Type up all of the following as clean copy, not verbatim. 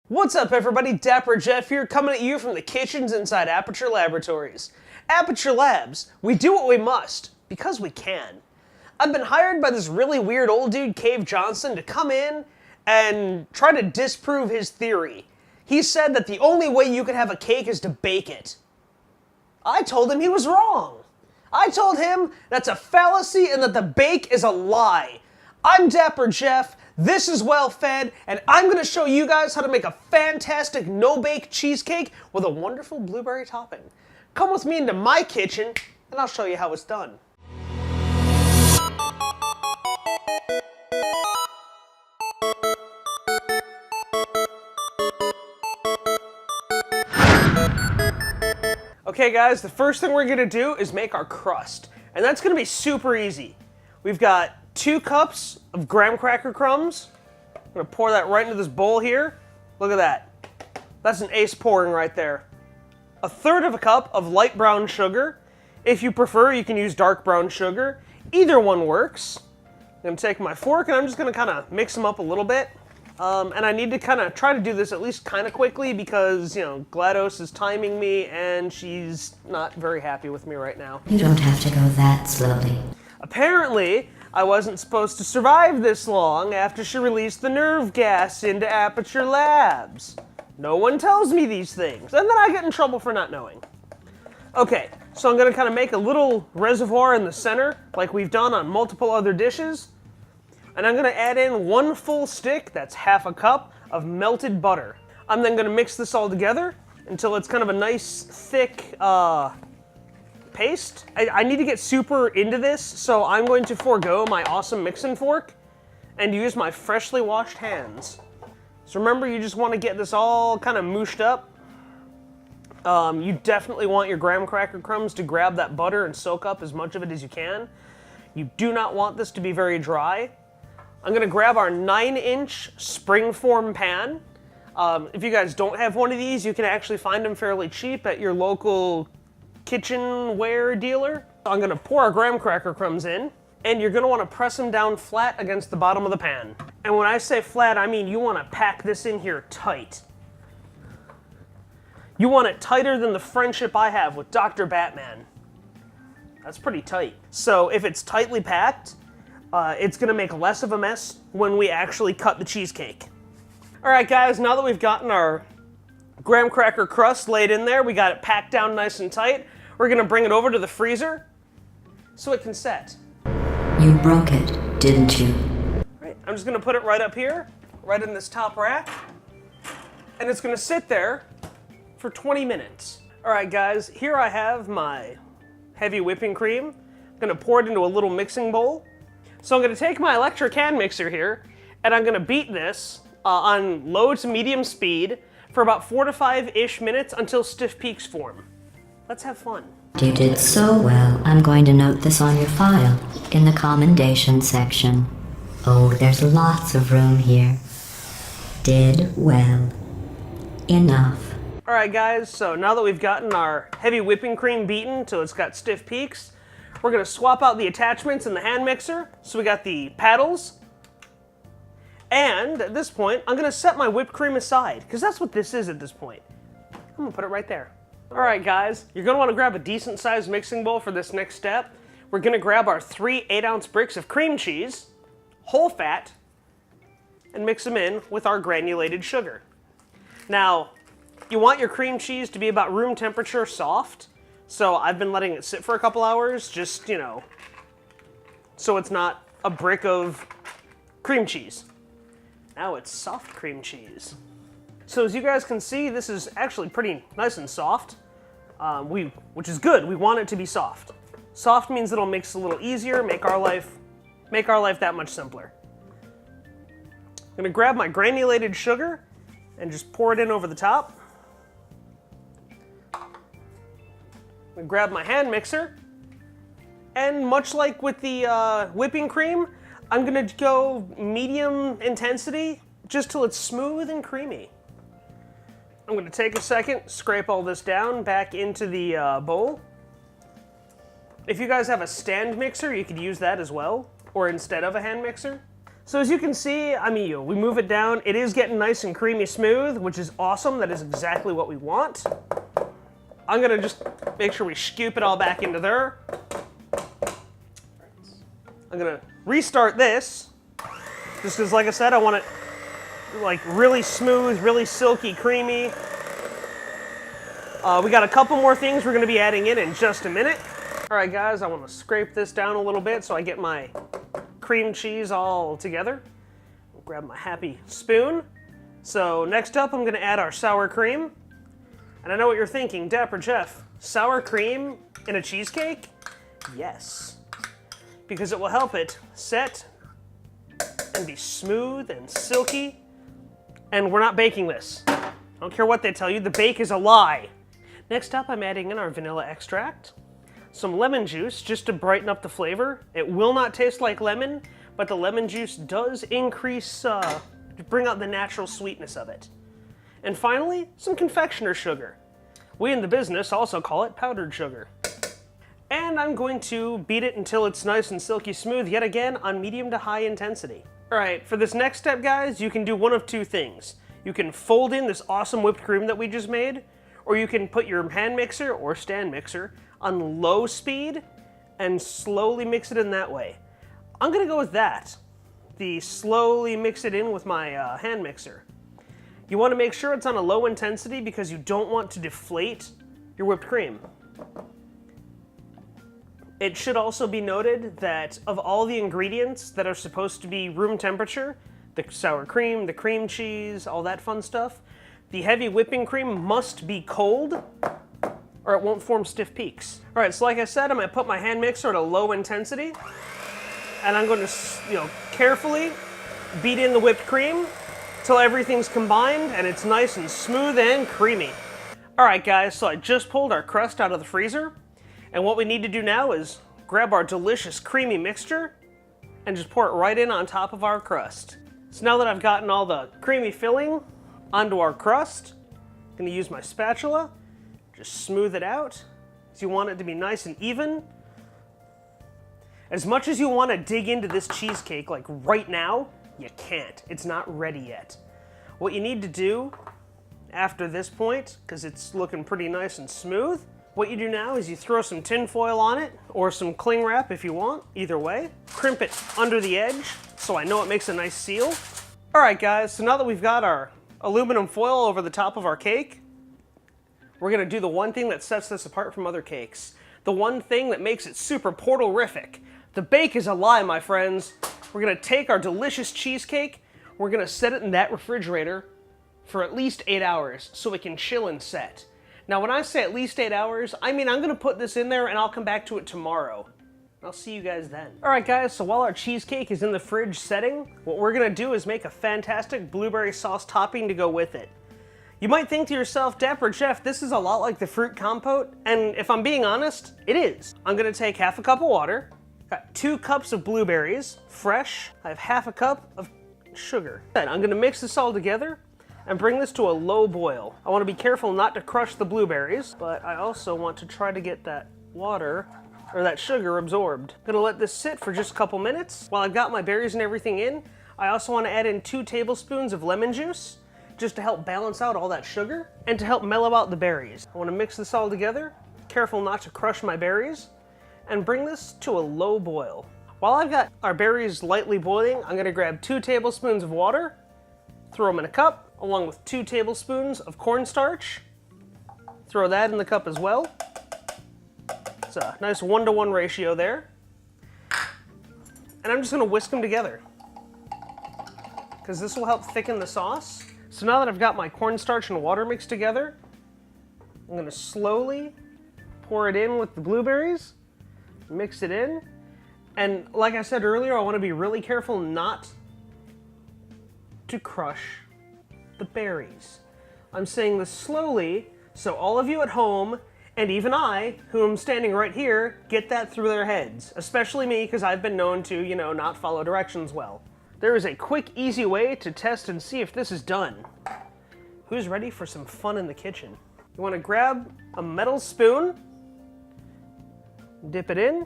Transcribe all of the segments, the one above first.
What's up everybody, Dapper Jeff here, coming at you from the kitchens inside Aperture Laboratories. Aperture Labs, we do what we must, because we can. I've been hired by this really weird old dude, Cave Johnson, to come in and try to disprove his theory. He said that the only way you can have a cake is to bake it. I told him he was wrong. I told him that's a fallacy and that the bake is a lie. I'm Dapper Jeff, this is Well Fed, and I'm going to show you guys how to make a fantastic no-bake cheesecake with a wonderful blueberry topping. Come with me into my kitchen, and I'll show you how it's done. Okay guys, the first thing we're going to do is make our crust, and that's going to be super easy. We've got 2 cups of graham cracker crumbs. I'm going to pour that right into this bowl here. Look at that. That's an ace pouring right there. 1/3 of a cup of light brown sugar. If you prefer, you can use dark brown sugar. Either one works. I'm going to take my fork and I'm just going to kind of mix them up a little bit. And I need to kind of try to do this at least kind of quickly because, you know, GLaDOS is timing me and she's not very happy with me right now. You don't have to go that slowly. Apparently, I wasn't supposed to survive this long after she released the nerve gas into Aperture Labs. No one tells me these things, and then I get in trouble for not knowing. Okay, so I'm gonna kind of make a little reservoir in the center, like we've done on multiple other dishes, and I'm gonna add in 1 full stick, that's 1/2 cup, of melted butter. I'm then gonna mix this all together until it's kind of a nice, thick, paste. I need to get super into this, so I'm going to forego my awesome mixing fork and use my freshly washed hands. So remember, you just want to get this all kind of mooshed up. You definitely want your graham cracker crumbs to grab that butter and soak up as much of it as you can. You do not want this to be very dry. I'm going to grab our 9-inch springform pan. If you guys don't have one of these, you can actually find them fairly cheap at your local kitchenware dealer. I'm gonna pour our graham cracker crumbs in, and you're gonna wanna press them down flat against the bottom of the pan. And when I say flat, I mean you wanna pack this in here tight. You want it tighter than the friendship I have with Dr. Batman. That's pretty tight. So if it's tightly packed, it's gonna make less of a mess when we actually cut the cheesecake. All right guys, now that we've gotten our graham cracker crust laid in there, we got it packed down nice and tight. We're gonna bring it over to the freezer so it can set. You broke it, didn't you? Right, I'm just gonna put it right up here, right in this top rack, and it's gonna sit there for 20 minutes. All right guys, here I have my heavy whipping cream. I'm gonna pour it into a little mixing bowl. So I'm gonna take my electric hand mixer here, and I'm gonna beat this on low to medium speed for about 4 to 5-ish minutes until stiff peaks form. Let's have fun. You did so well. I'm going to note this on your file in the commendation section. Oh, there's lots of room here. Did well. Enough. All right guys, so now that we've gotten our heavy whipping cream beaten till it's got stiff peaks, we're gonna swap out the attachments in the hand mixer. So we got the paddles, and at this point, I'm gonna set my whipped cream aside, because that's what this is at this point. I'm gonna put it right there. All right guys, you're gonna wanna grab a decent sized mixing bowl for this next step. We're gonna grab our 3 8-ounce bricks of cream cheese, whole fat, and mix them in with our granulated sugar. Now, you want your cream cheese to be about room temperature soft, so I've been letting it sit for a couple hours, just, you know, so it's not a brick of cream cheese. Now it's soft cream cheese. So as you guys can see, this is actually pretty nice and soft, which is good. We want it to be soft. Soft means it'll mix a little easier, make our life that much simpler. I'm gonna grab my granulated sugar and just pour it in over the top. I'm gonna grab my hand mixer, and much like with the whipping cream, I'm gonna go medium intensity just till it's smooth and creamy. I'm gonna take a second, scrape all this down back into the bowl. If you guys have a stand mixer, you could use that as well, or instead of a hand mixer. So as you can see, we move it down. It is getting nice and creamy smooth, which is awesome. That is exactly what we want. I'm gonna just make sure we scoop it all back into there. I'm gonna restart this, just because, like I said, I want it like really smooth, really silky, creamy. We got a couple more things we're gonna be adding in just a minute. All right, guys, I want to scrape this down a little bit so I get my cream cheese all together. I'll grab my happy spoon. So next up, I'm gonna add our sour cream. And I know what you're thinking, Dapper Jeff, sour cream in a cheesecake? Yes, because it will help it set and be smooth and silky. And we're not baking this. I don't care what they tell you, the bake is a lie. Next up, I'm adding in our vanilla extract, some lemon juice just to brighten up the flavor. It will not taste like lemon, but the lemon juice does increase, to bring out the natural sweetness of it. And finally, some confectioner sugar. We in the business also call it powdered sugar. And I'm going to beat it until it's nice and silky smooth yet again on medium to high intensity. All right, for this next step, guys, you can do one of two things. You can fold in this awesome whipped cream that we just made, or you can put your hand mixer or stand mixer on low speed and slowly mix it in that way. I'm gonna go with that. The slowly mix it in with my hand mixer. You want to make sure it's on a low intensity because you don't want to deflate your whipped cream. It should also be noted that of all the ingredients that are supposed to be room temperature, the sour cream, the cream cheese, all that fun stuff, the heavy whipping cream must be cold or it won't form stiff peaks. All right, so like I said, I'm gonna put my hand mixer at a low intensity and I'm going to, carefully beat in the whipped cream till everything's combined and it's nice and smooth and creamy. All right, guys, so I just pulled our crust out of the freezer, and what we need to do now is grab our delicious creamy mixture and just pour it right in on top of our crust. So now that I've gotten all the creamy filling onto our crust, I'm gonna use my spatula, just smooth it out, because you want it to be nice and even. As much as you want to dig into this cheesecake, like right now, you can't. It's not ready yet. What you need to do after this point, because it's looking pretty nice and smooth, what you do now is you throw some tin foil on it, or some cling wrap if you want, either way. Crimp it under the edge, so I know it makes a nice seal. All right, guys, so now that we've got our aluminum foil over the top of our cake, we're gonna do the one thing that sets this apart from other cakes. The one thing that makes it super portal-rific. The bake is a lie, my friends. We're gonna take our delicious cheesecake, we're gonna set it in that refrigerator for at least 8 hours so it can chill and set. Now, when I say at least 8 hours, I mean I'm gonna put this in there and I'll come back to it tomorrow. I'll see you guys then. All right, guys, so while our cheesecake is in the fridge setting, what we're gonna do is make a fantastic blueberry sauce topping to go with it. You might think to yourself, Dapper Jeff, this is a lot like the fruit compote, and if I'm being honest, it is. I'm gonna take half a cup of water, got 2 cups of blueberries, fresh. I have half a cup of sugar. Then I'm gonna mix this all together and bring this to a low boil. I wanna be careful not to crush the blueberries, but I also want to try to get that water, or that sugar, absorbed. I'm gonna let this sit for just a couple minutes. While I've got my berries and everything in, I also wanna add in 2 tablespoons of lemon juice, just to help balance out all that sugar, and to help mellow out the berries. I wanna mix this all together, careful not to crush my berries, and bring this to a low boil. While I've got our berries lightly boiling, I'm gonna grab 2 tablespoons of water, throw them in a cup, along with 2 tablespoons of cornstarch. Throw that in the cup as well. It's a nice 1-to-1 ratio there. And I'm just gonna whisk them together, because this will help thicken the sauce. So now that I've got my cornstarch and water mixed together, I'm gonna slowly pour it in with the blueberries, mix it in, and like I said earlier, I wanna be really careful not to crush the berries. I'm saying this slowly, so all of you at home, and even I, who am standing right here, get that through their heads. Especially me, because I've been known to, not follow directions well. There is a quick, easy way to test and see if this is done. Who's ready for some fun in the kitchen? You want to grab a metal spoon, dip it in.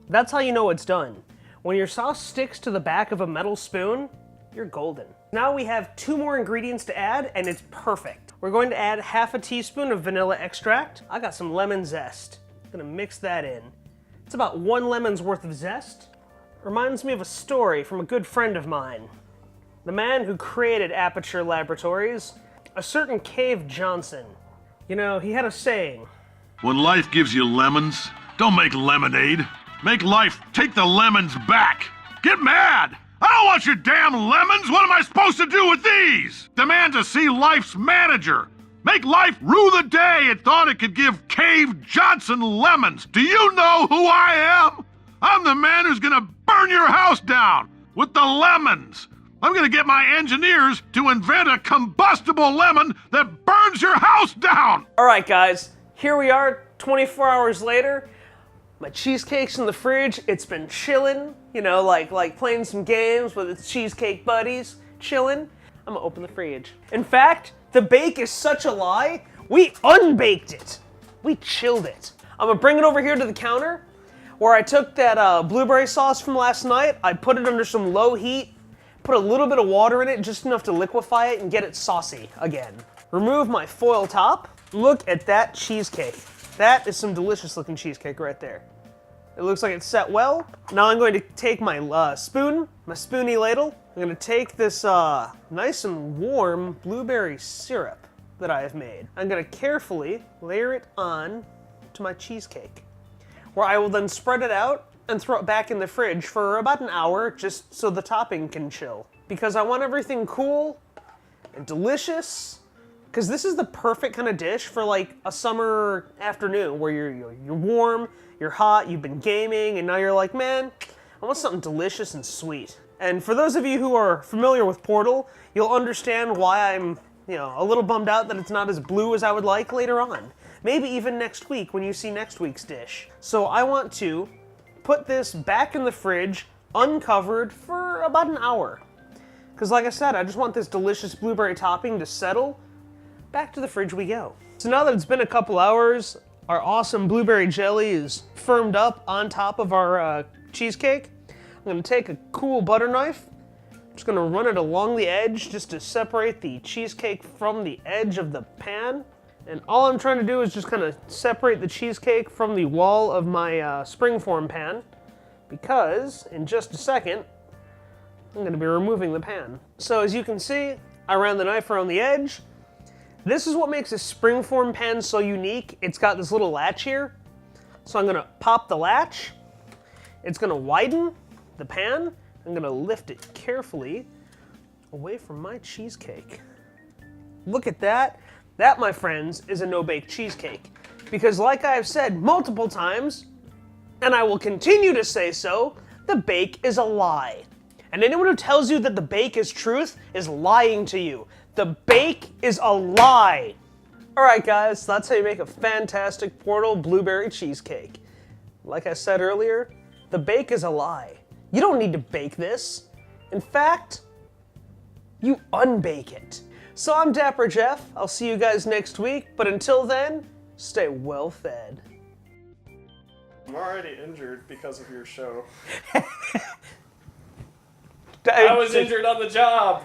That's how you know it's done. When your sauce sticks to the back of a metal spoon, you're golden. Now we have 2 more ingredients to add, and it's perfect. We're going to add half a teaspoon of vanilla extract. I got some lemon zest. I'm gonna mix that in. It's about 1 lemon's worth of zest. Reminds me of a story from a good friend of mine. The man who created Aperture Laboratories, a certain Cave Johnson. You know, he had a saying. When life gives you lemons, don't make lemonade. Make life take the lemons back. Get mad! I don't want your damn lemons! What am I supposed to do with these? Demand to see life's manager. Make life rue the day it thought it could give Cave Johnson lemons. Do you know who I am? I'm the man who's gonna burn your house down with the lemons. I'm gonna get my engineers to invent a combustible lemon that burns your house down. All right, guys, here we are 24 hours later. My cheesecake's in the fridge. It's been chilling, you know, like playing some games with its cheesecake buddies, chilling. I'm gonna open the fridge. In fact, the bake is such a lie, we unbaked it. We chilled it. I'm gonna bring it over here to the counter where I took that blueberry sauce from last night. I put it under some low heat, put a little bit of water in it, just enough to liquefy it and get it saucy again. Remove my foil top. Look at that cheesecake. That is some delicious looking cheesecake right there. It looks like it's set well. Now I'm going to take my spoon, my spoony ladle. I'm going to take this nice and warm blueberry syrup that I have made. I'm going to carefully layer it on to my cheesecake, where I will then spread it out and throw it back in the fridge for about an hour just so the topping can chill. Because I want everything cool and delicious. Because this is the perfect kind of dish for like a summer afternoon where you're warm, you're hot, you've been gaming, and now you're like, man, I want something delicious and sweet. And for those of you who are familiar with Portal, you'll understand why I'm, you know, a little bummed out that it's not as blue as I would like later on. Maybe even next week when you see next week's dish. So I want to put this back in the fridge, uncovered, for about an hour. Because like I said, I just want this delicious blueberry topping to settle. Back to the fridge we go. So now that it's been a couple hours, our awesome blueberry jelly is firmed up on top of our cheesecake. I'm gonna take a cool butter knife. I'm just gonna run it along the edge just to separate the cheesecake from the edge of the pan. And all I'm trying to do is just kind of separate the cheesecake from the wall of my springform pan, because in just a second, I'm gonna be removing the pan. So as you can see, I ran the knife around the edge. This is what makes a springform pan so unique. It's got this little latch here. So I'm gonna pop the latch. It's gonna widen the pan. I'm gonna lift it carefully away from my cheesecake. Look at that. That, my friends, is a no-bake cheesecake. Because like I've said multiple times, and I will continue to say so, the bake is a lie. And anyone who tells you that the bake is truth is lying to you. The bake is a lie. All right, guys, that's how you make a fantastic Portal blueberry cheesecake. Like I said earlier, the bake is a lie. You don't need to bake this. In fact, you unbake it. So I'm Dapper Jeff. I'll see you guys next week, but until then, stay well fed. I'm already injured because of your show. I I was injured on the job.